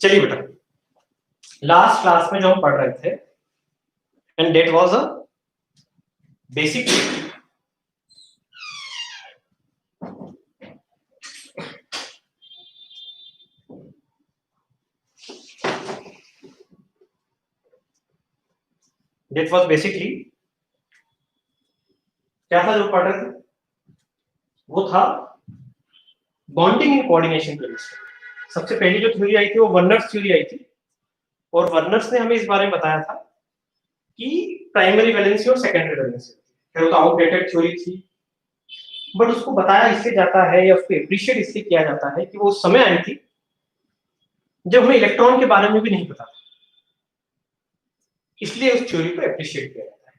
चलिए बेटा, last class में जो हम पढ़ रहे थे and that was a basic that was basically क्या था जो पढ़ रहे थे, वो था बॉन्डिंग इन कोऑर्डिनेशन केमिस्ट्री। सबसे पहली जो थ्योरी आई थी वो वर्नर्स थ्योरी आई थी और वर्नर्स ने हमें इस बारे में बताया था कि प्राइमरी वैलेंसी और सेकेंडरी वैलेंसी, फिर वो तो आउटडेटेड थ्योरी थी, बट उसको बताया इससे जाता है या उसको एप्रिशिएट इससे किया जाता है कि वो समय आई थी जब हमें इलेक्ट्रॉन के बारे में भी नहीं पता था, इसलिए उस थ्योरी को एप्रिशिएट किया जाता है।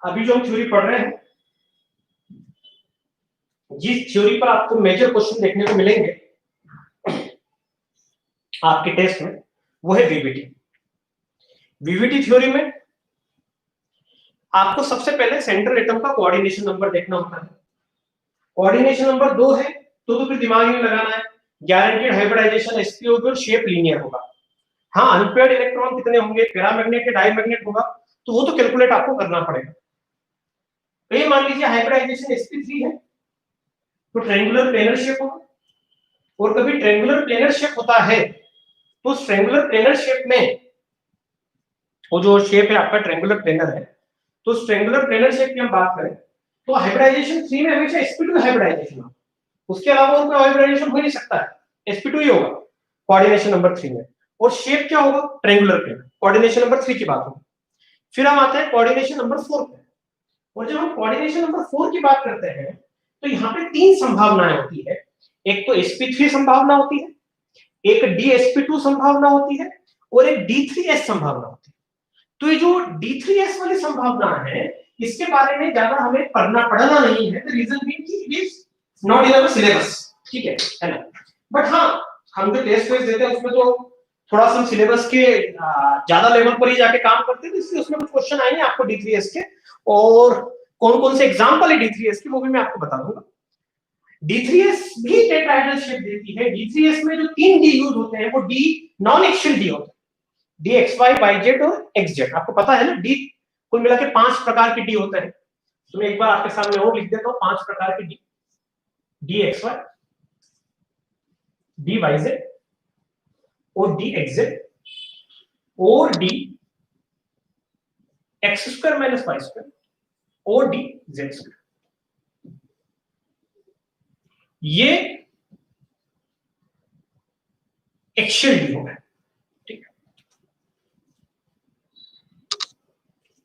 अभी जो हम थ्योरी पढ़ रहे हैं, जिस थ्योरी पर आपको मेजर क्वेश्चन देखने को मिलेंगे आपके टेस्ट में, वो है वीवीटी। वीवीटी थ्योरी में आपको सबसे पहले सेंट्रल एटम का कोऑर्डिनेशन नंबर देखना होता है। कोऑर्डिनेशन नंबर 2 है तो फिर दिमाग में लगाना है गारंटीड हाइब्रिडाइजेशन sp होगी और शेप लीनियर होगा। हाँ, अनपेयर्ड इलेक्ट्रॉन कितने होंगे, पैरामैग्नेट या डायमैग्नेट होगा, तो वो तो कैलकुलेट आपको करना पड़ेगा। तो ये मान लीजिए हाइब्रिडाइजेशन sp3 है तो ट्रायंगुलर प्लेनर शेप होगा, और कभी ट्रायंगुलर प्लेनर शेप होता है तो ट्रायंगुलर प्लेनर शेप में वो जो शेप है आपका ट्रायंगुलर प्लेनर है, तो ट्रायंगुलर प्लेनर शेप की हम बात करें तो हाइब्रिडाइजेशन 3 में हमेशा sp2 हाइब्रिडाइजेशन होगा, उसके अलावा और कोई हाइब्रिडाइजेशन हो नहीं सकता है, sp2 ही होगा कोऑर्डिनेशन नंबर 3 में। और शेप क्या होगा, ट्रायंगुलर प्लेनर, कोऑर्डिनेशन नंबर 3 की बात होगी। फिर हम आते हैं कोऑर्डिनेशन नंबर 4 पे, और जब हम कोऑर्डिनेशन नंबर 4 की बात करते हैं तो यहाँ पे 3 संभावनाएं होती है। एक तो sp3 संभावना होती है, एक dsp2 संभावना होती है और एक d3s संभावना होती है। तो ये जो d3s वाली संभावना है इसके बारे में ज्यादा हमें पढ़ना नहीं है, द रीजन बीइंग कि it is not in our syllabus, ठीक है ना। बट हाँ, हम जो टेस्ट क्विज देते हैं उसमें तो थोड़ा सा सिलेबस के ज्यादा लेवल पर ही जाके काम करते हैं, इसलिए उसमें कुछ क्वेश्चन आएंगे आपको d3s के, और कौन कौन से एग्जांपल है d3s के वो भी मैं आपको बता दूंगा। d3s भी टेट्राहेड्रल शेप देती है। d3s में जो 3 d यूज होते हैं वो d नॉन एक्सियल d होते हैं, dxy yz और xz। आपको पता है ना, d कुल मिला के 5 प्रकार के d होते हैं, तो मैं एक बार आपके सामने और लिख देता हूं 5 प्रकार के d: dxy, dyz और dxz और d x square minus y square और dz स्क्वायर। ये एक्सियल d होगा, ठीक है,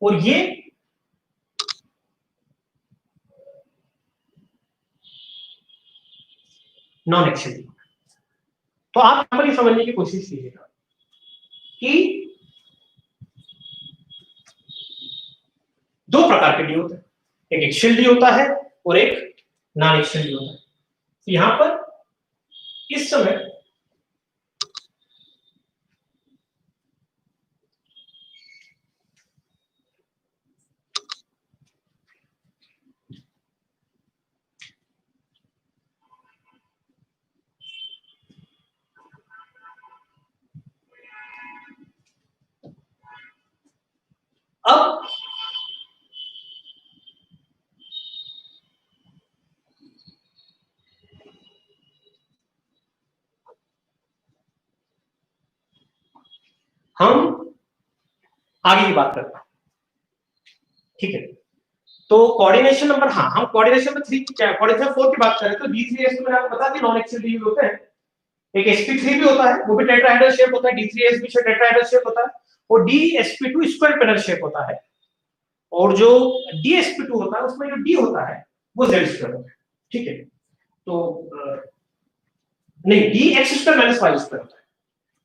और ये नॉन एक्सियल d। तो आप यहां पर ये समझने की कोशिश कीजिएगा कि 2 प्रकार के डी होते हैं, एक एक्सियल डी होता है और एक नॉन एक्सियल डी होता है। यहां पर इस समय अब हम आगे की बात करते हैं, ठीक है। तो कोऑर्डिनेशन नंबर, हाँ, हम कोऑर्डिनेशन नंबर 3 क्या कोऑर्डिनेशन 4 की बात करें तो d3s में आपको बता दी नॉन एक्सियल डी होते हैं, एक sp3 भी होता है वो भी टेट्राहेड्रल शेप होता है, d3s भी टेट्राहेड्रल शेप होता है और dsp2 स्क्वायर पेनल शेप होता है, और जो dsp2 होता है उसमें जो d होता है वो z स्क्वायर होता है, ठीक है। तो नहीं, dx square minus y square होता है।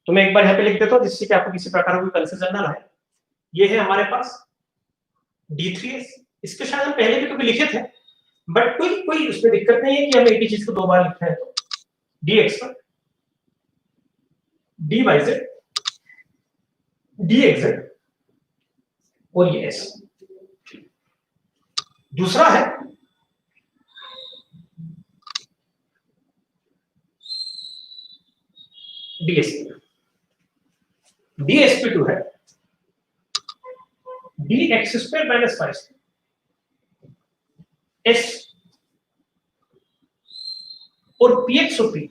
तो मैं एक बार यहाँ पे लिख देता हूँ जिससे कि आपको किसी प्रकार का कोई कंफ्यूजन ना रहे। ये है हमारे पास d3s, इसके शायद हम पहले भी कभी लिखे थे, बट कोई उसमें दिक्कत नहीं है कि हमें एक ही चीज को 2 बार लिखना है। तो dx पर dyz dxz और ये s। दूसरा है DsP, DsP2 है dx² माइनस 5 S और Px और P।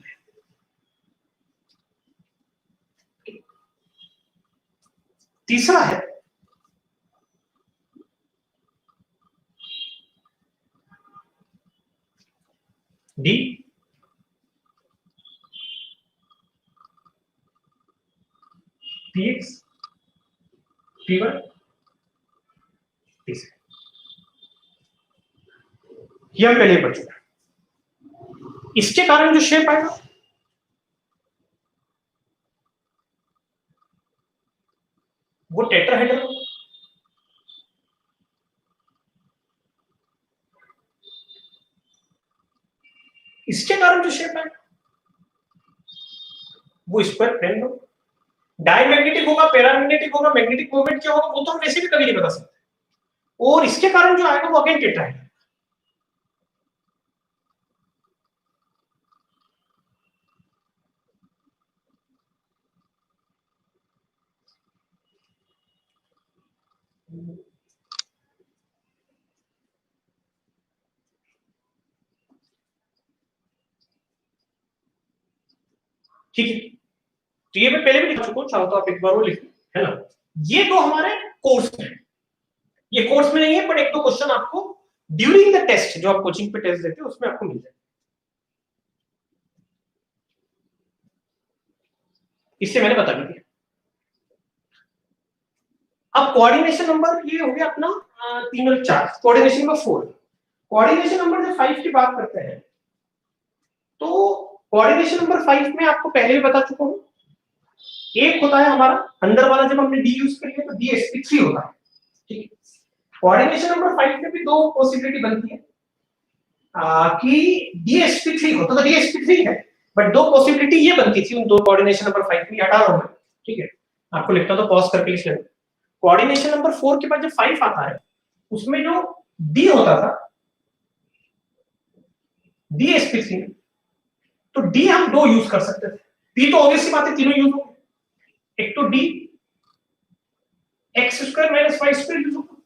तीसरा है D Px P1 तीसरा, ये हम पहले पढ़ चुके हैं। इसके कारण जो शेप आएगा वो टेट्राहेड्रल होगा। इसके कारण जो शेप आएगा वो स्क्वायर प्लेन होगा। डायमैग्नेटिक होगा, पैरामैग्नेटिक होगा, मैग्नेटिक मोमेंट क्या होगा वो तो हम वैसे भी कभी नहीं बता सकते। और इसके कारण जो आएगा वो अगेन टेट्राहेड्रल। ठीक है, तो ये मैं पहले भी लिख चुका हूं, चाहो तो आप एक बार वो लिख, है ना। ये दो हमारे कोर्स में, ये कोर्स में नहीं है, पर एक दो क्वेश्चन आपको ड्यूरिंग द टेस्ट, जो आप कोचिंग पे टेस्ट देते हो उसमें आपको मिल जाए। इससे मैंने बता दिया। अब कोऑर्डिनेशन नंबर ये हो गया अपना 3 और 4, कोऑर्डिनेशन नंबर 4। कोऑर्डिनेशन नंबर जब 5 की बात करते हैं तो कोऑर्डिनेशन नंबर 5 में आपको पहले भी बता चुका हूं, एक होता है हमारा अंदर वाला, जब हमने डी यूज करी है तो dsp3 होता है। ठीक है, कोऑर्डिनेशन नंबर 5 में भी दो पॉसिबिलिटी बनती है कि dsp3 हो, तो dsp3 है, बट दो पॉसिबिलिटी ये बनती थी उन दो कोऑर्डिनेशन नंबर 5 में, हटा रहा हूं मैं। ठीक है, आपको लिखता तो पॉज करके लिख लेना। कोऑर्डिनेशन नंबर 4 के बाद जब 5 आता है उसमें जो d होता था dsp3, तो d हम दो यूज कर सकते थे। p तो ऑब्वियसली बात है तीनों यूज होंगे, एक तो d x² minus y² use होगा,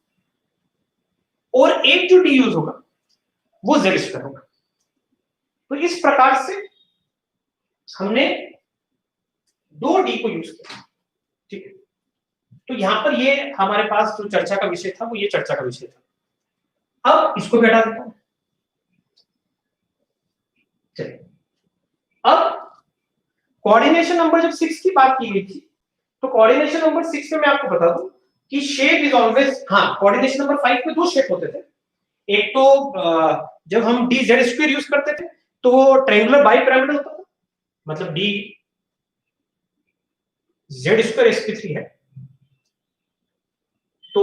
और एक जो d यूज होगा वो z² होगा। तो इस प्रकार से हमने दो d को यूज किया। ठीक है, तो यहां पर ये हमारे पास जो चर्चा का विषय था वो ये चर्चा का विषय था। अब इसको भी हटा देता हूं। चलिए, अब कोऑर्डिनेशन नंबर जब 6 की बात की गई थी तो कोऑर्डिनेशन नंबर 6 में मैं आपको बता दूं कि शेप इज ऑलवेज, हाँ कोऑर्डिनेशन नंबर 5 में दो शेप होते थे। एक तो जब हम dz² यूज करते थे तो वो ट्रायंगुलर बाइपिरामिडल होता था, मतलब d z² sp3 है। तो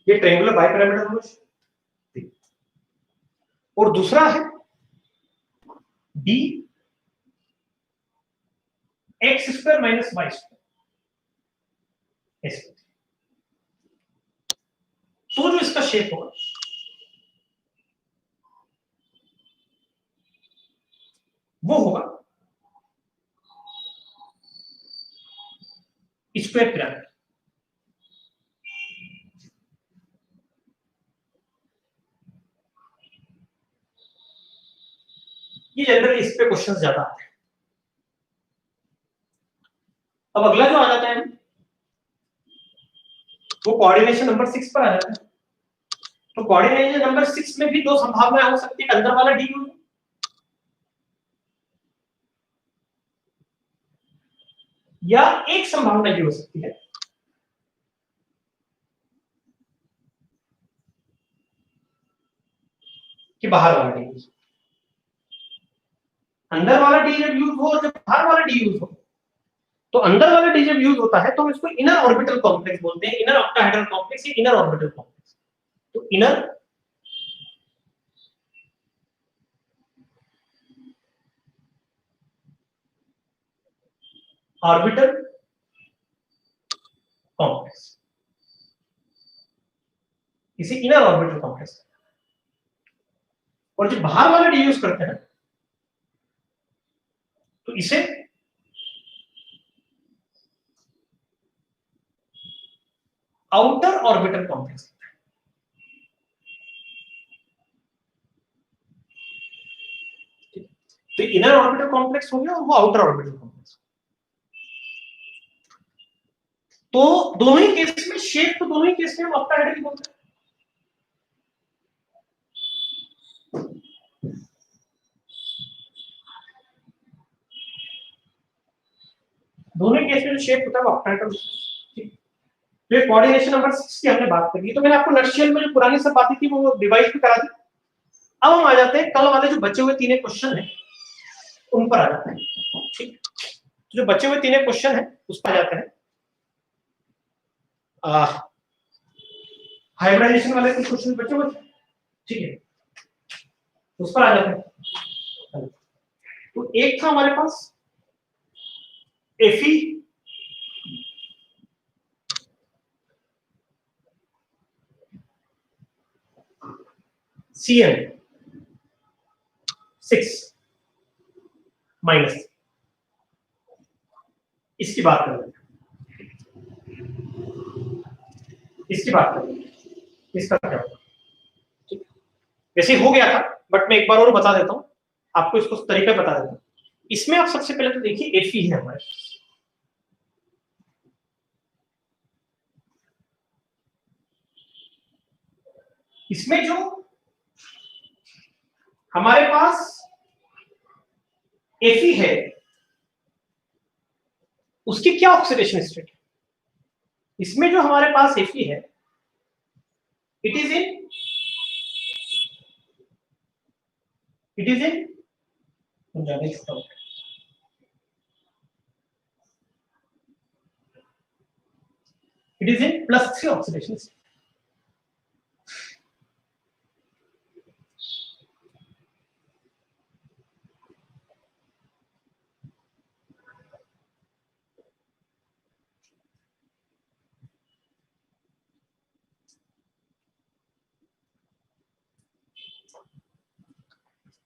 ये ट्रायंगुलर बाइपिरामिडल होगा, और दूसरा है d x² माइनस y²। तो जो इसका शेप होगा वो होगा स्क्वायर पिरामिड। ये जनरली इस पे क्वेश्चंस ज्यादा आते हैं। अब अगला जो आ जाता है वो कोऑर्डिनेशन नंबर 6 पर आ जाता है। तो कोऑर्डिनेशन नंबर 6 में भी दो संभावनाएं हो सकती है, अंदर वाला डी यूज या एक संभावना ये हो सकती है कि बाहर वाला डी यूज। अंदर वाला डी जब यूज हो, जब बाहर वाला डी यूज हो, तो अंदर वाला डी जब यूज होता है तो हम इसको इनर ऑर्बिटल कॉम्प्लेक्स बोलते हैं, इनर ऑक्टाहेड्रल कॉम्प्लेक्स या इनर ऑर्बिटल कॉम्प्लेक्स। तो इनर ऑर्बिटल कॉम्प्लेक्स। इसे इनर ऑर्बिटल कॉम्प्लेक्स। और जो बाहर वाला डी यूज करते हैं तो इसे आउटर ऑर्बिटल कॉम्प्लेक्स। तो इनर ऑर्बिटल कॉम्प्लेक्स हो गया और वो आउटर ऑर्बिटल कॉम्प्लेक्स। तो दोनों ही केस में शेप तो दोनों ही केस में हम ऑक्टाहेड्रल बोलते हैं। दोनों ही केस में जो शेप होता है वो ऑक्टाहेड्रल। तो कोऑर्डिनेशन नंबर 6 की हमने बात करी। तो मैंने आपको नक्शल में जो पुरानी सब बातें थी वो डिवाइस पे करा दी। अब हम आ जाते हैं कल वाले जो बचे हुए 3 क्वेश्चन हैं उन पर आ जाते हैं। ठीक, तो जो बचे हुए 3 क्वेश्चन हैं उस पर आ जाते हैं। हाइब्रिडाइजेशन वाले कुछ क्वेश्चन बचे हुए थे, ठीक है, उस पर आ जाते हैं। तो एक था हमारे पास एफी CN 6 माइनस, इसकी बात कर रहे हैं, इसकी बात कर रहे हैं, इसका क्या होगा। ठीक, वैसे हो गया था बट मैं एक बार और बता देता हूं आपको, इसको तरीका बता देता हूं। इसमें आप सबसे पहले तो देखिए एफी है हमारे, इसमें जो हमारे पास एफी है उसकी क्या ऑक्सीडेशन स्टेट है। इसमें जो हमारे पास एफी है इट इज इन ज्यादा छोटा होता है, it is in +3 oxidation state.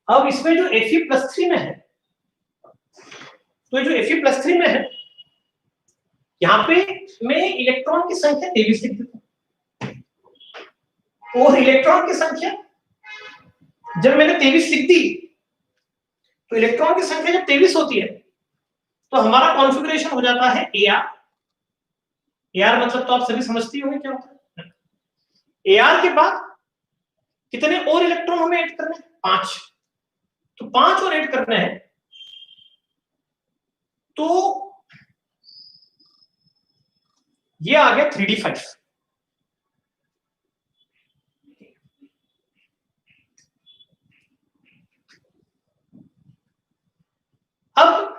अब इसमें जो Fe+3 में है, तो जो Fe+3 में है यहां पे मैं इलेक्ट्रॉन की संख्या 23 लिख देता हूं, और इलेक्ट्रॉन की संख्या जब मैंने 23 लिख दी तो इलेक्ट्रॉन की संख्या जब 23 होती है तो हमारा कॉन्फ़िगरेशन हो जाता है Ar। Ar मतलब तो आप सभी समझती होंगे क्या होता है। Ar के बाद कितने और इलेक्ट्रॉन हमें ऐड करने हैं? 5। तो 5 और ऐड करने हैं तो ये आ गया 3d5। अब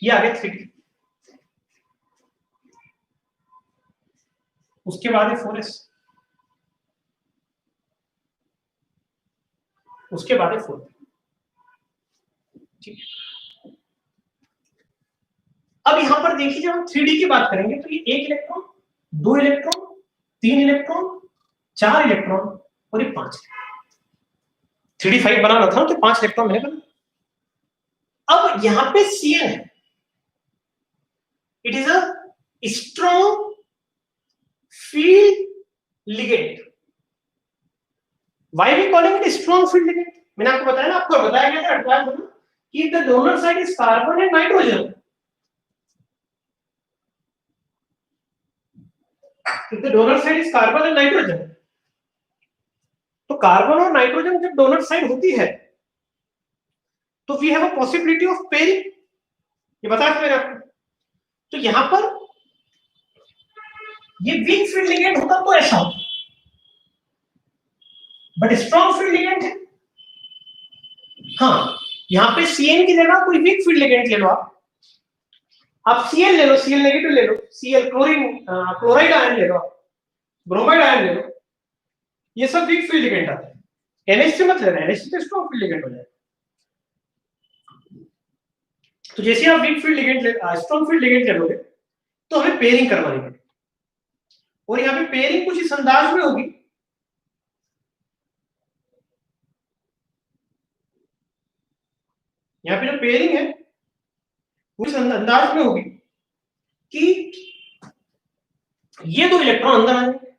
ये आ गया 3d, उसके बाद है 4s, उसके बाद है 4, ठीक है। अब यहां पर देखिए जब हम 3d की बात करेंगे तो ये 1 इलेक्ट्रॉन, 2 इलेक्ट्रॉन, 3 इलेक्ट्रॉन, 4 इलेक्ट्रॉन और ये 5। 3d5 बनाना था तो 5 इलेक्ट्रॉन मैंने बना। अब यहां पे Cn है, it is a strong field ligand. Why we calling it strong field ligand? मैंने आपको बताया ना, आपको बताया गया था एडवांस में कि the donor side is carbon and nitrogen. If the donor side is carbon and nitrogen, तो कार्बन और नाइट्रोजन जब डोनर साइड होती है तो we have a possibility of pairing, ये बताया था मैंने आपको। तो यहां पर ये वीक फील्ड लिगेंड होता तो ऐसा होता, बट स्ट्रॉन्ग फील्ड लिगेंड है। हाँ, यहां पे Cn की जगह कोई वीक फील्ड लिगेंड ले लो आप Cl ले लो, Cl नेगेटिव ले लो, Cl क्लोराइड आयन ले लो, ब्रोमाइड आयन ले लो, ये सब वीक फील्ड लिगेंड आते हैं। NH से मत लेना, NH से स्ट्रॉन्ग फील्ड लिगेंड हो जाएगा। तो जैसे आप week field ligand strong field ligand ले लोगे तो हमें पेयरिंग करवानी पड़ेगी, और यहाँ पे पेयरिंग कुछ इस अंदाज में होगी, यहाँ पे जो पेयरिंग है वो इस अंदाज में होगी कि ये दो इलेक्ट्रॉन अंदर आ जाएंगे,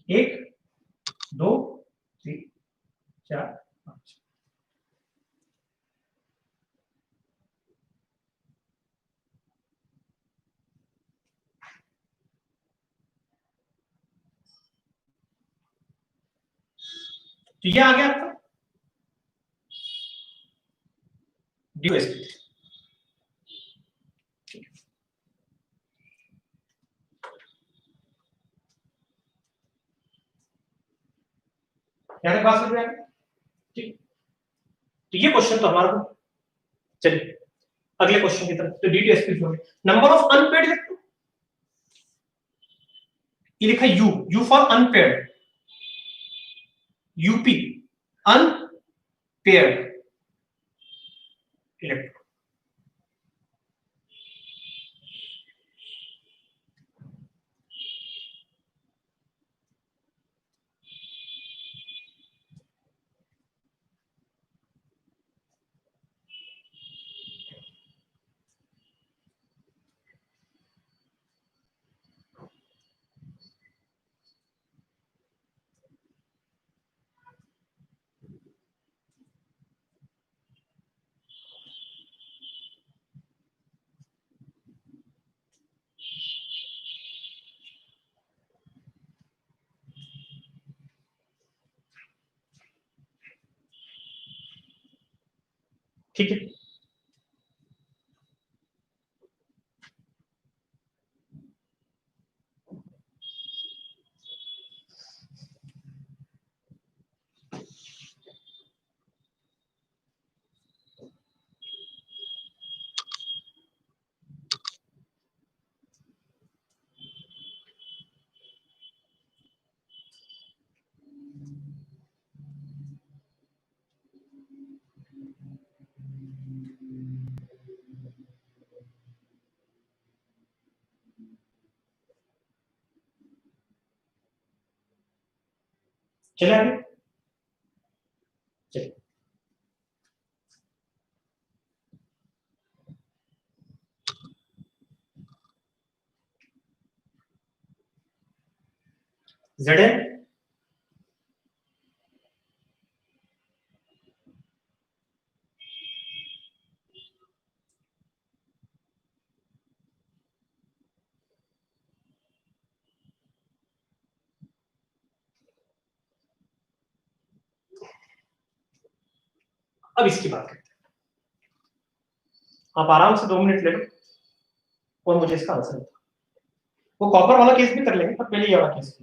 एक, दो, तीन, चार, पांच। तो ये आ गया आपका ड्यूएसपी। यहाँ तक बात समझ में आ गई? ठीक, तो ये क्वेश्चन तो हमारा को, चलिए अगले क्वेश्चन की तरफ। तो डी2sp नंबर ऑफ अनपेड इलेक्ट्रॉन, ये लिखा U, U for unpaid, UP unpaid electron. ठीक है, चले आगे, चलिए Zn अब इसकी बात करते हैं। आप आराम से 2 मिनट ले लो और मुझे इसका आंसर बताओ। वो कॉपर वाला केस भी कर लेंगे, पर पहले ये वाला केस।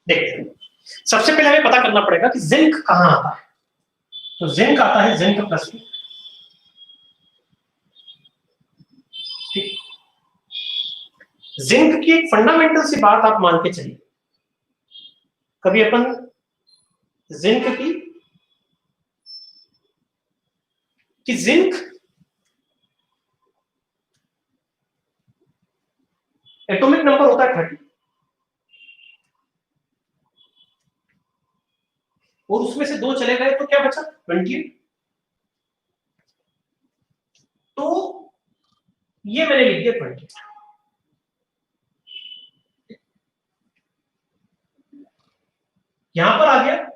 देखते हैं, सबसे पहले हमें पता करना पड़ेगा कि जिंक कहां आता है। तो जिंक आता है जिंक प्लस में, ठीक। जिंक की एक फंडामेंटल सी बात आप मान के चलिए, कभी अपन जिंक कि जिंक एटॉमिक नंबर होता है 30 और उसमें से 2 चले गए तो क्या बचा 28। तो ये मैंने लिख दिया 20। यहां पर आ गया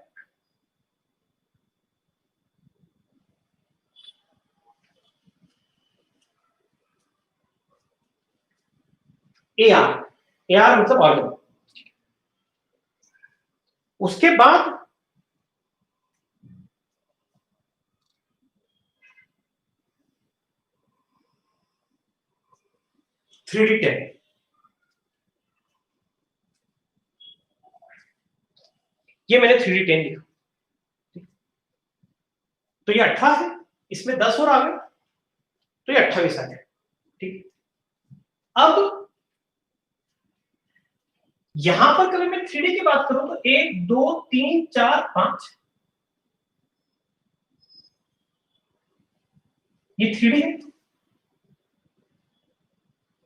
AR, AR मतलब ऑर्गन। उसके बाद (3D10), ये मैंने 3D10 लिखा। तो ये 18 है, इसमें 10 और आ गए तो ये 28 आ गया, ठीक। अब यहां पर कभी मैं 3D की बात करूं तो 1 2 3 4 5, ये 3D है,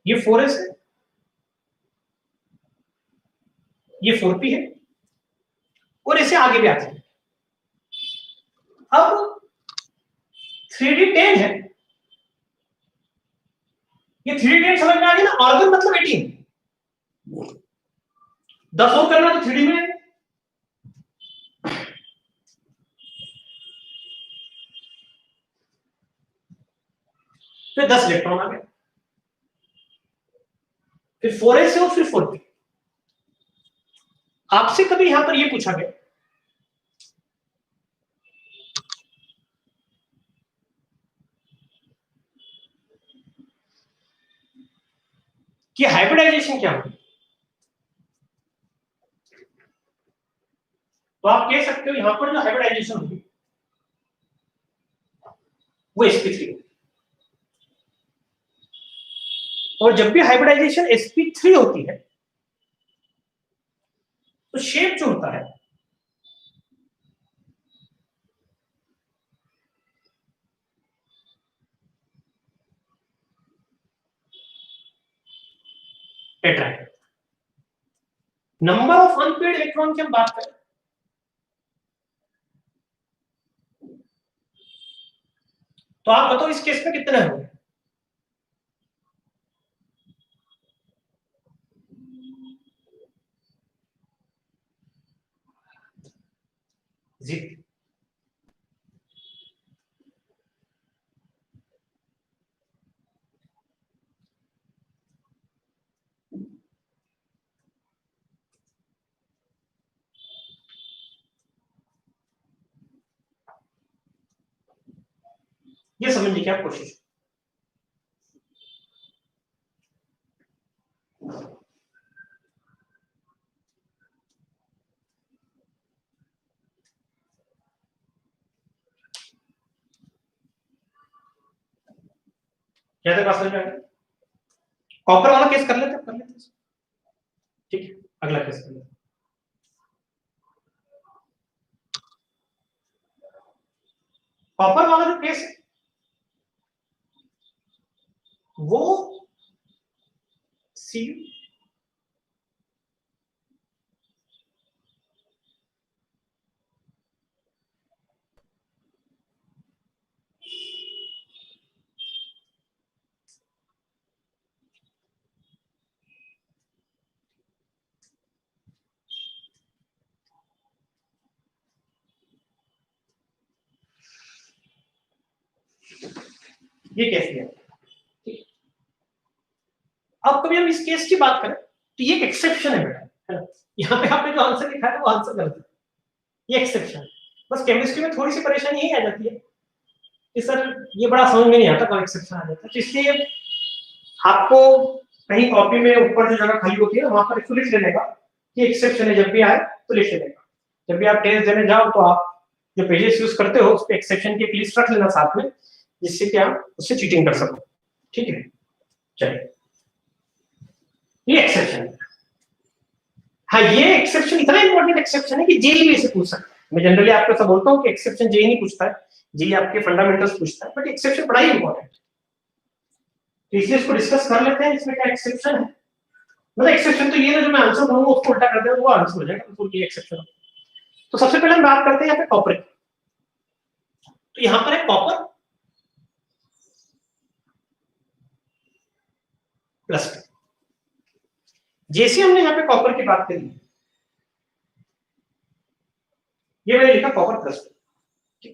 ये 4S है, ये 4P है और ऐसे आगे भी आते हैं। अब 3D10 है, ये 3D10 समझ में आ गया ना, ऑर्गन मतलब 18, 10 और करना तो 3D में, फिर 10 इलेक्ट्रॉन आ गए, फिर 4S और फिर 4P। आपसे कभी यहां पर ये पूछा गया कि हाइब्रिडाइजेशन क्या होगी, तो आप कह सकते हो यहां पर जो हाइब्रिडाइजेशन होगी वो sp3 होगी। और जब भी हाइब्रिडाइजेशन sp3 होती है तो शेप जो होता है tetrahedral. Number of unpaired electron की हम बात करें तो आप बताओ इस केस में कितने होंगे, जीरो। ये समझने की आप कोशिश, क्या तक समझ में आ गया। कॉपर वाला केस कर लेते, ठीक है, अगला केस कर लेते। कॉपर वाला जो केस है वो सी ये केस लिया, ठीक। अब कभी हम इस केस की बात करें तो ये एक एक्सेप्शन है बेटा, है ना। यहाँ पे आपने जो आंसर लिखा है वो आंसर गलत है, ये एक्सेप्शन है। बस केमिस्ट्री में थोड़ी सी परेशानी यही आ जाती है कि सर ये बड़ा समझ में नहीं आता कब एक्सेप्शन आ जाता है, तो इसलिए आपको कहीं कॉपी में ऊपर जो जगह खाली होती है वहां पर इसको लिख लेने का कि एक्सेप्शन है, जब भी आए तो लिख लेगा। जब भी आप टेस्ट देने जाओ तो आप जो पेजेस यूज करते हो उस पे एक्सेप्शन की एक लिस्ट रख लेना साथ में, जिससे कि आप उससे चीटिंग कर सको। ठीक है, चलिए ये एक्सेप्शन है। हाँ, ये एक्सेप्शन इतना इंपॉर्टेंट एक्सेप्शन है कि जेई में से पूछ सकता है। मैं जनरली आपको ऐसा बोलता हूँ कि एक्सेप्शन जेई नहीं पूछता है, जेई आपके फंडामेंटल्स पूछता है, बट एक्सेप्शन बड़ा ही इंपॉर्टेंट है। तो इसलिए इसको डिस्कस कर लेते हैं, इसमें क्या एक्सेप्शन है। मतलब एक्सेप्शन तो ये ना, जो मैं आंसर दूंगा उसको उल्टा कर देगा वो आंसर हो जाएगा, तो ये एक्सेप्शन। तो सबसे पहले हम बात करते हैं यहाँ पे कॉपर की। तो यहाँ पर है कॉपर प्लस टू। जैसे हमने यहाँ पे कॉपर की बात करी, ये मैंने लिखा कॉपर प्लस टू।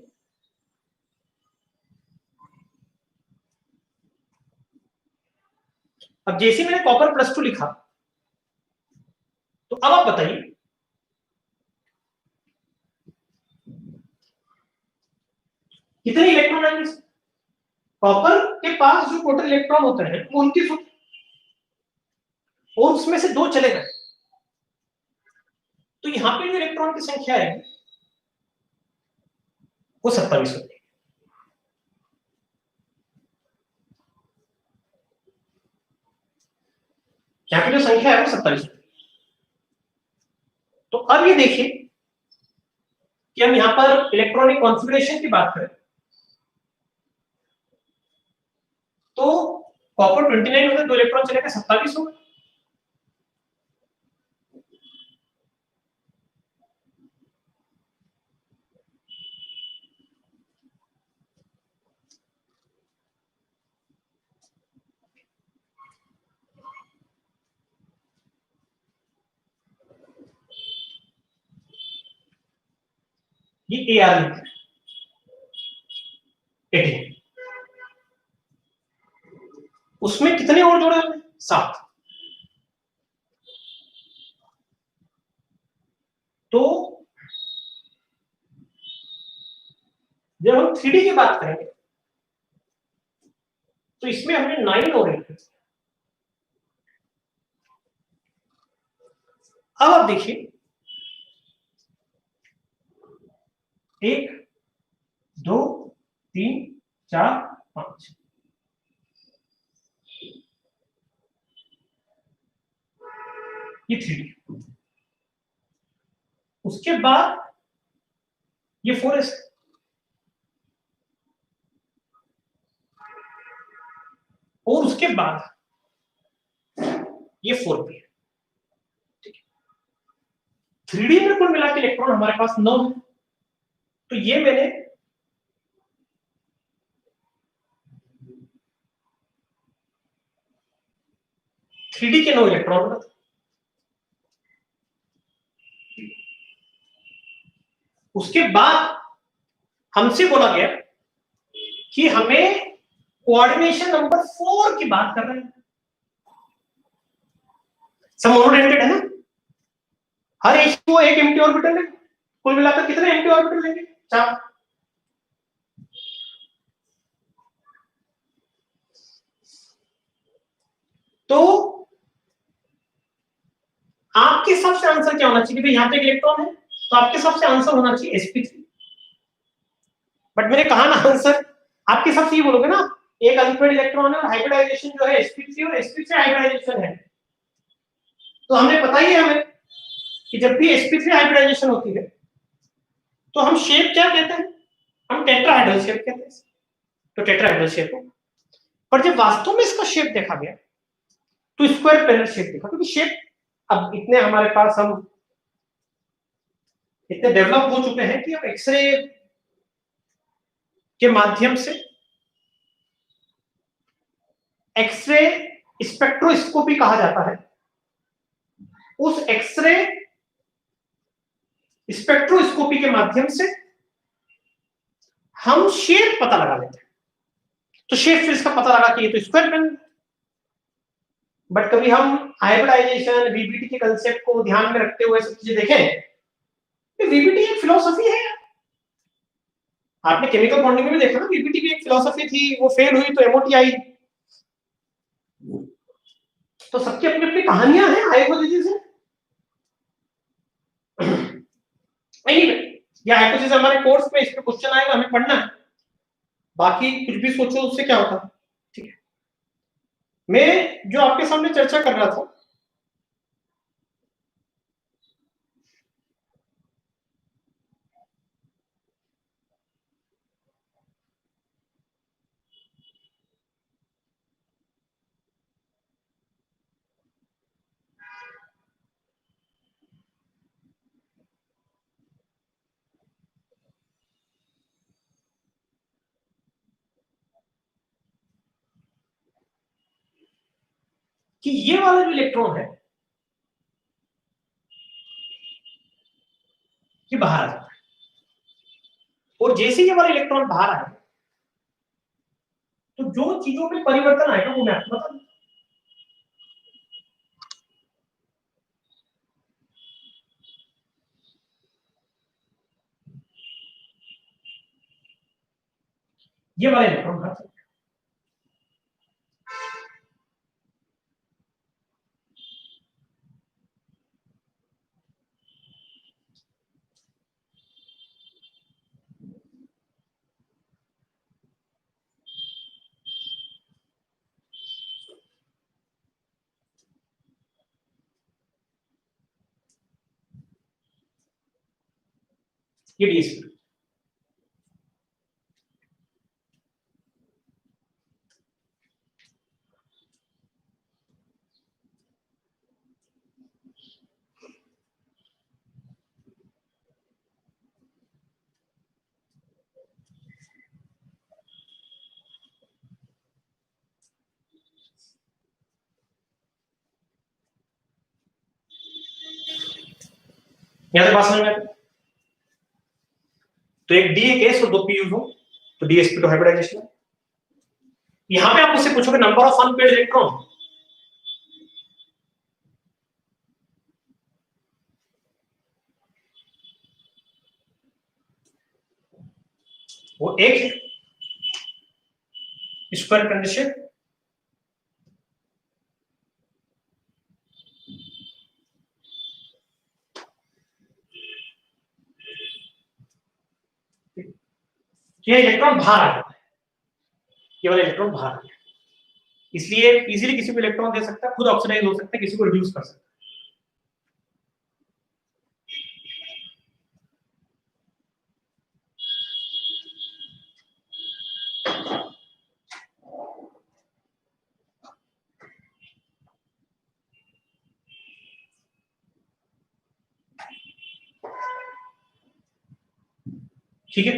अब जैसे मैंने कॉपर प्लस टू लिखा, तो अब आप बताइए कितने इलेक्ट्रॉन आएंगे। कॉपर के पास जो टोटल इलेक्ट्रॉन होते हैं वो 29 होते हैं, और उसमें से 2 चले गए, तो यहां पे जो इलेक्ट्रॉन की संख्या है वो 27 होती है। यहाँ पे जो संख्या है वो 27 होती है। तो अब ये देखिए कि हम यहां पर इलेक्ट्रॉनिक कॉन्फ़िगरेशन की बात करें तो कॉपर 29 में 2 इलेक्ट्रॉन चले गए, 27 हो गए। ये ए आर लिखा है 18, उसमें कितने और जोड़े हमने? 7। तो जब हम 3D की बात करेंगे तो इसमें हमने 9 और लिखे। अब आप देखिए 1 2 3 4 5, ये 3D। उसके बाद ये 4s, और उसके बाद ये 4p है। 3D में कुल मिला के इलेक्ट्रॉन हमारे पास 9 है। तो ये मैंने थ्री के 9 इलेक्ट्रॉन बना। उसके बाद हमसे बोला गया कि हमें कोऑर्डिनेशन नंबर 4 की बात कर रहे हैं। सब मोनोडेंटेड है ना, हर एच को एक एम्प्टी ऑर्बिटल है, कुल मिलाकर कितने एम्प्टी ऑर्बिटल लेंगे? 4। तो आपके हिसाब से आंसर क्या होना चाहिए? भाई यहाँ पे इलेक्ट्रॉन है, तो आपके हिसाब से आंसर होना चाहिए sp3। बट मैंने कहा ना आंसर, आपके हिसाब से ये बोलोगे ना, एक अनपेड इलेक्ट्रॉन है और हाइब्रिडाइजेशन जो है sp3 और sp3 हाइब्रिडाइजेशन है। तो हमें पता ही है हमें कि जब भी sp3 हाइब्रिडाइजेशन होती है तो हम शेप क्या कहते हैं? हम टेट्राहेड्रल शेप कहते हैं। तो टेट्राहेड्रल शेप हो, पर जब वास्तव में इसका शेप देखा गया तो स्क्वायर पैनल शेप देखा। क्योंकि शेप अब इतने हमारे पास, हम इतने डेवलप हो चुके हैं कि अब एक्सरे के माध्यम से, एक्सरे स्पेक्ट्रोस्कोपी कहा जाता है, उस एक्सरे स्पेक्ट्रोस्कोपी के माध्यम से हम शेप पता लगा लेते हैं। तो शेप फिर इसका पता लगा कि ये तो स्क्वायर पैनल। बट कभी हम हाइब्रिडाइजेशन वीबीटी के कंसेप्ट को ध्यान में रखते हुए सब चीजें देखें, वीबीटी एक फिलॉसफी है। आपने केमिकल बॉन्डिंग में भी देखा ना, वीबीटी भी एक फिलॉसफी थी, वो फेल हुई तो एमओटी आई। तो सबकी अपनी अपनी कहानियां हैं हाइपोथेसिस है। या है कुछ जैसे हमारे कोर्स में इस पे क्वेश्चन आएगा, हमें पढ़ना है, बाकी कुछ भी सोचो उससे क्या होता है। ठीक है, मैं जो आपके सामने चर्चा कर रहा था, कि ये वाला जो इलेक्ट्रॉन है ये बाहर आ जाता है, और जैसे ये वाला इलेक्ट्रॉन बाहर आए तो जो चीजों में परिवर्तन आएगा वो मैं आपको बता दूं। ये वाला इलेक्ट्रॉन बाहर चला, ये DSP, यहां से पास समझ में आया? तो एक डी एक एस और दो पी यूज हो तो DsP2 हाइब्रिडाइजेशन है। यहां पे आप मुझसे पूछोगे नंबर ऑफ अनपेयर्ड इलेक्ट्रॉन, वो एक है स्क्वायर कंडीशन, ये इलेक्ट्रॉन बाहर आ जाता है, ये वाला इलेक्ट्रॉन बाहर आ गया, इसलिए इजीली किसी को इलेक्ट्रॉन दे सकता है, खुद ऑक्सीडाइज हो सकता है, किसी को रिड्यूस कर सकता है। ठीक है,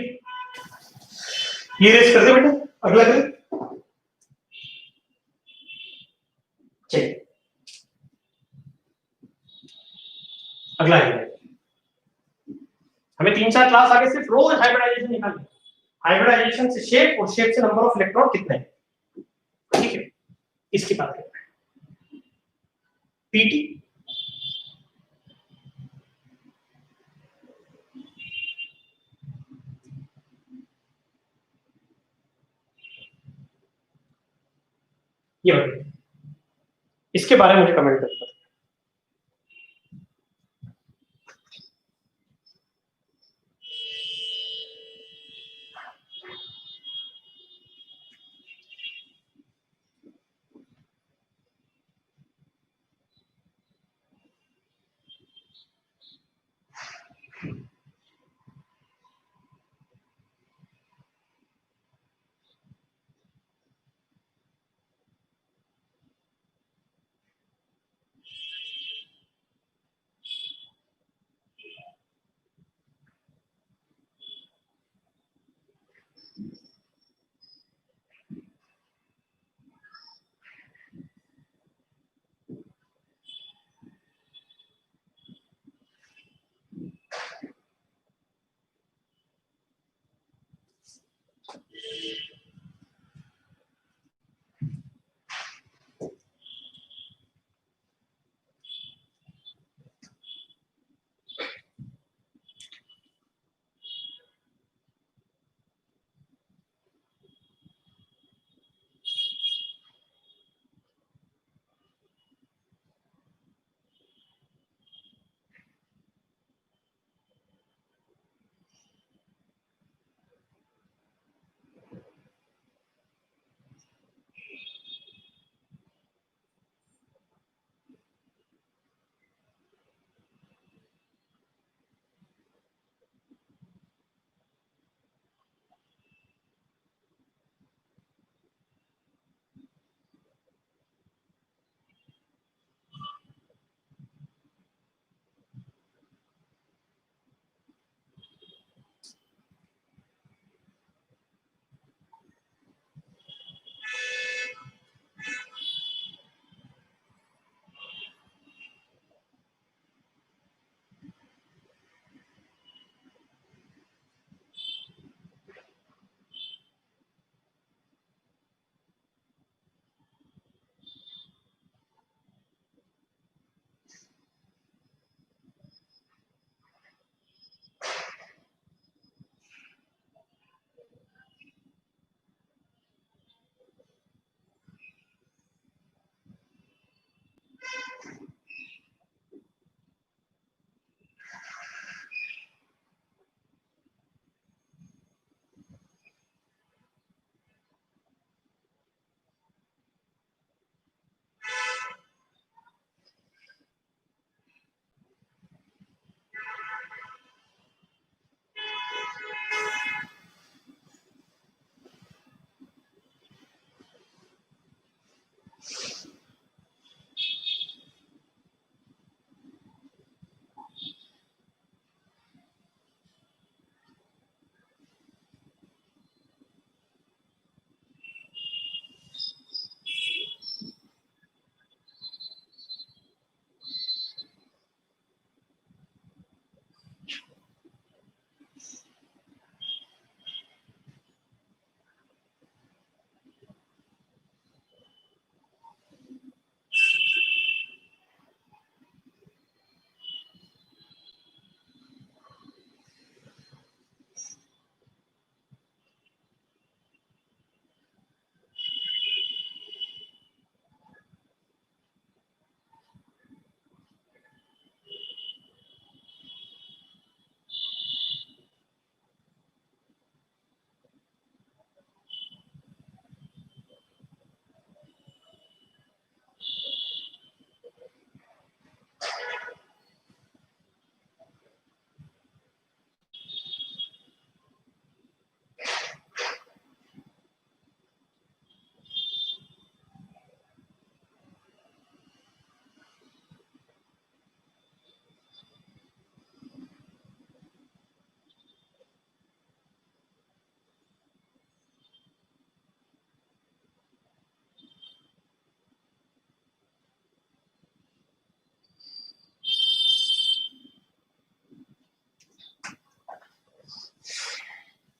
ये रेस कर दे बेटा, अगला करें। चलिए अगला है, हमें 3-4 क्लास आगे सिर्फ रोज हाइब्रिडाइजेशन निकालना है, हाइब्रिडाइजेशन से शेप और शेप से नंबर ऑफ इलेक्ट्रॉन कितने हैं। ठीक है, इसकी बात करते हैं। पीटी ये बताइए, इसके बारे में मुझे कमेंट करके बताइए।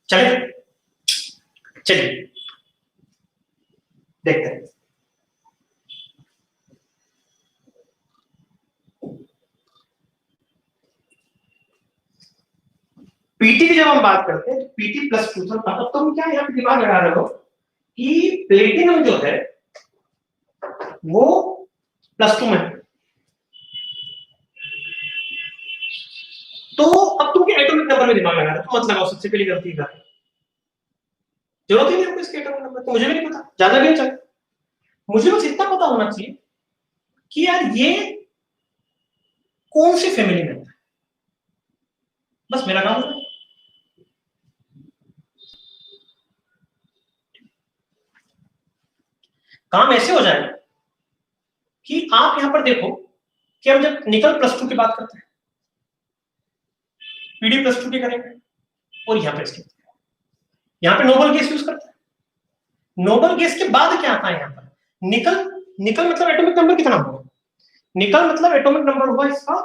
चले चलिए देखते हैं। पीटी की जब हम बात करते हैं पीटी प्लस 2 था, तब तुम क्या यहाँ पे दिमाग लगा रहे हो कि प्लेटिनम जो है वो +2 में, तो अब तुम क्या एटॉमिक नंबर में दिमाग लगा रहे हो, तो मत लगाओ, सबसे पहली गलती कर, जरूरत ही नहीं आपको इसके एटॉमिक नंबर, तो मुझे भी नहीं पता, ज्यादा भी नहीं चाहिए, मुझे बस इतना पता होना चाहिए कि यार ये कौन सी फैमिली में है, बस मेरा काम है। काम ऐसे हो जाए कि आप यहां पर देखो कि हम जब निकल +2 की बात करते हैं, पीडी +2 की करेंगे, और यहां पे इसके यहां पे नोबल गैस यूज करते हैं, नोबल गैस के बाद क्या आता है यहां पर, निकल, निकल मतलब एटॉमिक नंबर कितना होगा, निकल मतलब एटॉमिक नंबर हुआ इसका,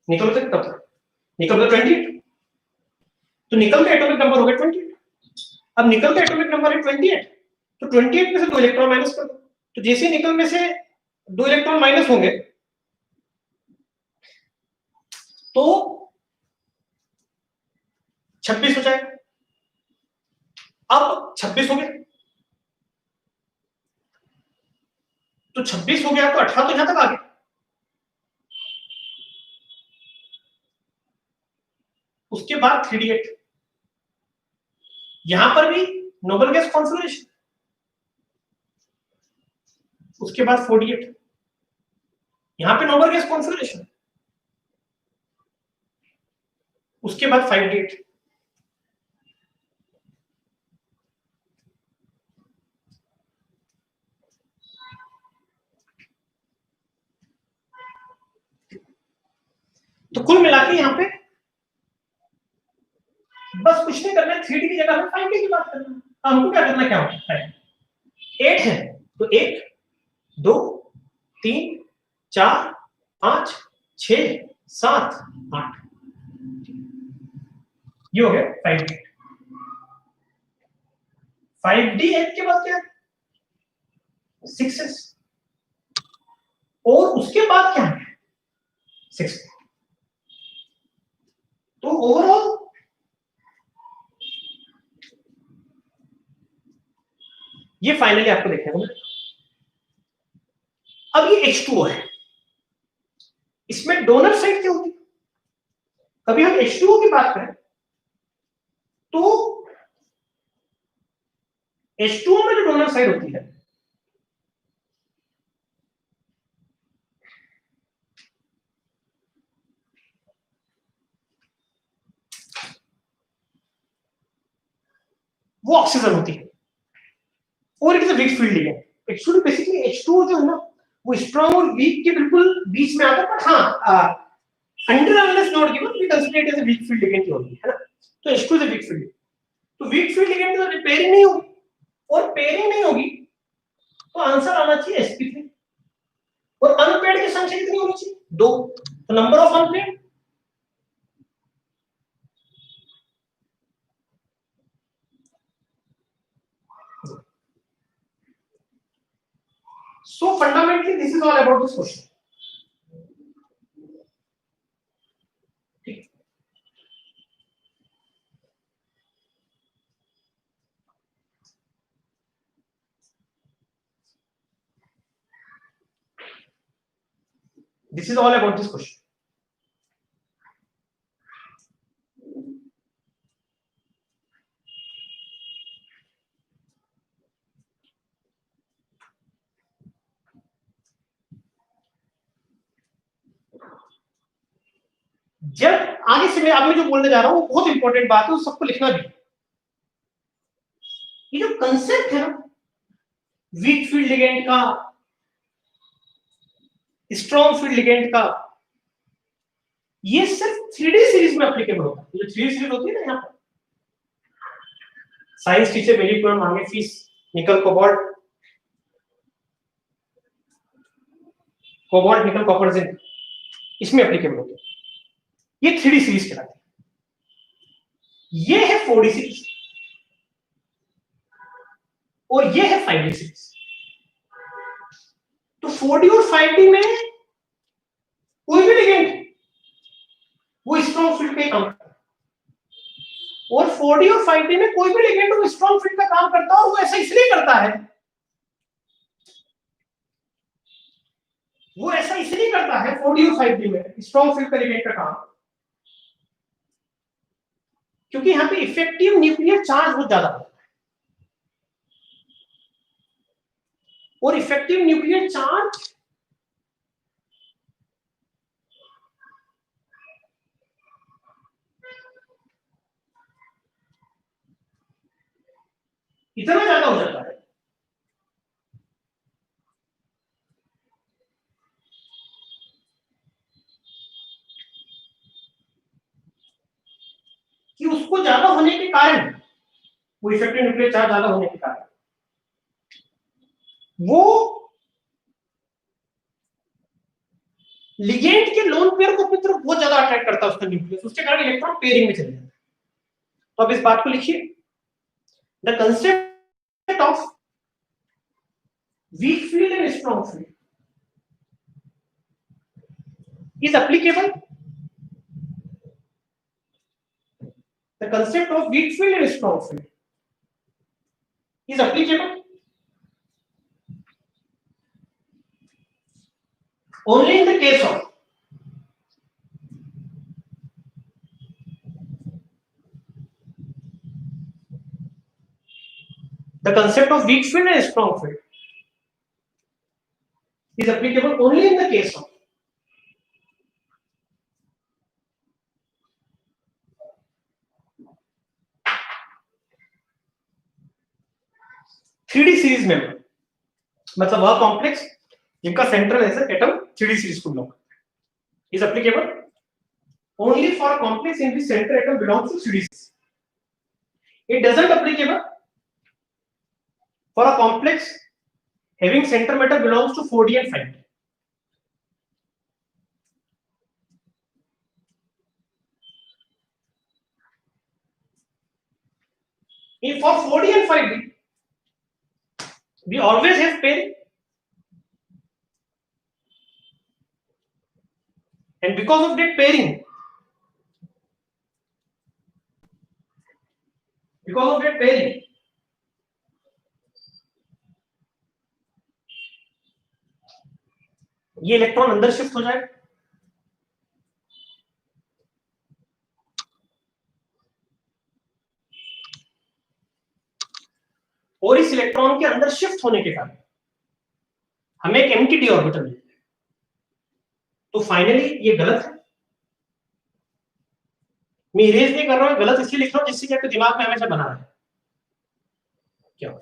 निकल से कितना, निकल तो 28, तो निकल का एटॉमिक नंबर हो गया 28, अब निकल का एटॉमिक नंबर है 28, तो 28 में से 2 इलेक्ट्रॉन माइनस कर दो, तो जैसे ही निकल में से 2 इलेक्ट्रॉन माइनस होंगे तो 26 हो जाएगा, अब 26 हो गया, तो 26 हो गया तो 18 तो यहां तक आ गया, उसके बाद 3d8, यहां पर भी नोबल गैस कॉन्फिगरेशन, उसके बाद 48, यहां पे नोबल गैस कॉन्फिगरेशन, उसके बाद 5d8, तो कुल मिला के यहां पे बस कुछ नहीं करना है, 3d की जगह हमें 5d की बात करना है, हमको क्या करना, क्या होता है 8 है तो 1 2 3 4 5 6 7 8, ये हो गया 5d, 5d 8 के बाद क्या 6s, और उसके बाद क्या है 6, तो ओवरऑल ये फाइनली आपको देखने को मिलेगा। अब ये H2O है, इसमें डोनर साइड क्या होती है, कभी हम H2O की बात करें तो H2O में जो डोनर साइड होती है वो ऑक्सीजन होती है, और it is a weak field ligand, actually basically H2O जो है ना वो स्ट्रांग और वीक के बिल्कुल बीच में आता है, पर हाँ under unless not given we consider it as a weak field ligand होती है ना, तो H2 is a weak field, तो वीक फील्ड लिगेंड तो पेयरिंग नहीं होगी, और पेयरिंग नहीं होगी तो आंसर आना चाहिए sp3, और अनपेयर्ड की संख्या कितनी होनी चाहिए 2, तो number of unpaired, so fundamentally this is all about this question. This is all about this question. जब आगे से मैं अब जो बोलने जा रहा हूं वो बहुत इंपॉर्टेंट बात है, तो सबको लिखना भी, ये जो कंसेप्ट है ना वीक फील्ड लिगेंड का, स्ट्रॉन्ग फील्ड लिगेंड का, ये सिर्फ 3D सीरीज में एप्लीकेबल होता है, जो 3D सीरीज होती है ना यहाँ पर, साइंस टीचर मेरी पूरा मांगे fees, nickel cobalt, cobalt nickel copper zinc, इसमें एप्लीकेबल होती है, ये 3D सीरीज कहलाती है, ये है 4D सीरीज और ये है 5D सीरीज। तो 4D और 5D में कोई भी लिगेंड वो स्ट्रॉन्ग फील्ड पे काम करता है, और 4D और 5D में कोई भी लिगेंड वो स्ट्रॉन्ग फील्ड का काम करता है, और वो ऐसा इसलिए करता है, वो ऐसा इसलिए करता है 4D और 5D में स्ट्रॉन्ग फील्ड का लिगेंड का काम, क्योंकि यहाँ पे इफेक्टिव न्यूक्लियर चार्ज बहुत ज्यादा होता है, और इफेक्टिव न्यूक्लियर चार्ज इतना ज्यादा हो जाता है कि उसको ज्यादा होने के कारण, वो इफेक्टिव न्यूक्लियर चार्ज ज्यादा होने के कारण वो लिगेंड के लोन पेयर को अपनी तरफ बहुत ज्यादा अट्रैक्ट करता है उसका न्यूक्लियस, उसके कारण इलेक्ट्रॉन पेयरिंग में चले जाता है। तो अब इस बात को लिखिए, the concept of weak field and strong field is applicable, the concept of weak field and strong field is applicable only in the case of the concept of weak field and strong field is applicable only in the case of three D series member, मतलब वह complex जिनका central ऐसे atom three D series को belong करता है, is applicable only for complex in which center atom belongs to series. It doesn't applicable for a complex having center matter belongs to 4D and 5D. In for 4D and 5D, we always have pairing, and because of that pairing, ये electron अंदर shift हो जाए, और इस electron के अंदर shift होने के कारण हमें एक एम्प्टी डी ऑर्बिटल मिलता है। तो फाइनली ये गलत है, मैं इरेज नहीं कर रहा हूं, गलत इसलिए लिख रहा हूं जिससे कि आपके दिमाग में हमेशा बना रहे क्या हो।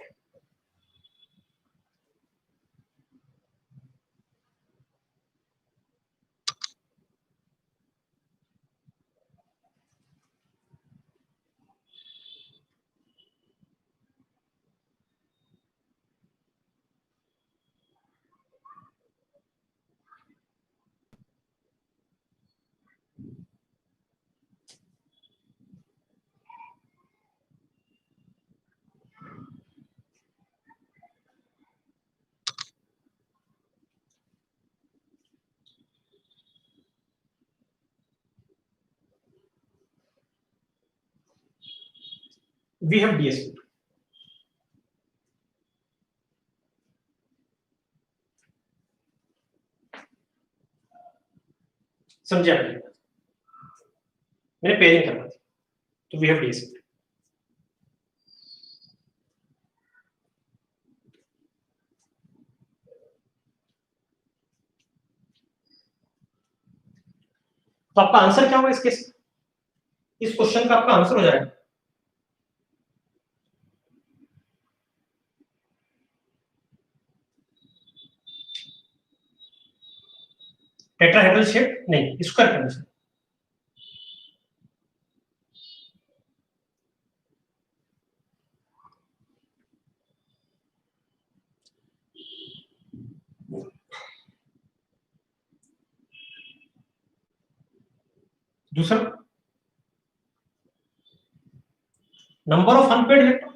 We have DSP. समझे आपने, मैंने पेयरिंग करना थी, तो वी हैव DSP. तो आपका आंसर क्या होगा इस केस, इस क्वेश्चन का आपका आंसर हो जाएगा टेट्राहेड्रल शेप नहीं, स्क्वायर कंडीशन। दूसरा number of unpaid electron,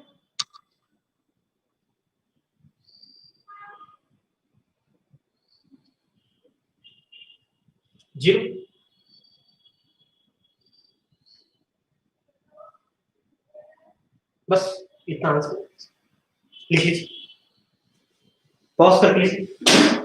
zero. बस इतना आंसर लिख लीजिए, पॉज करके लिखिए।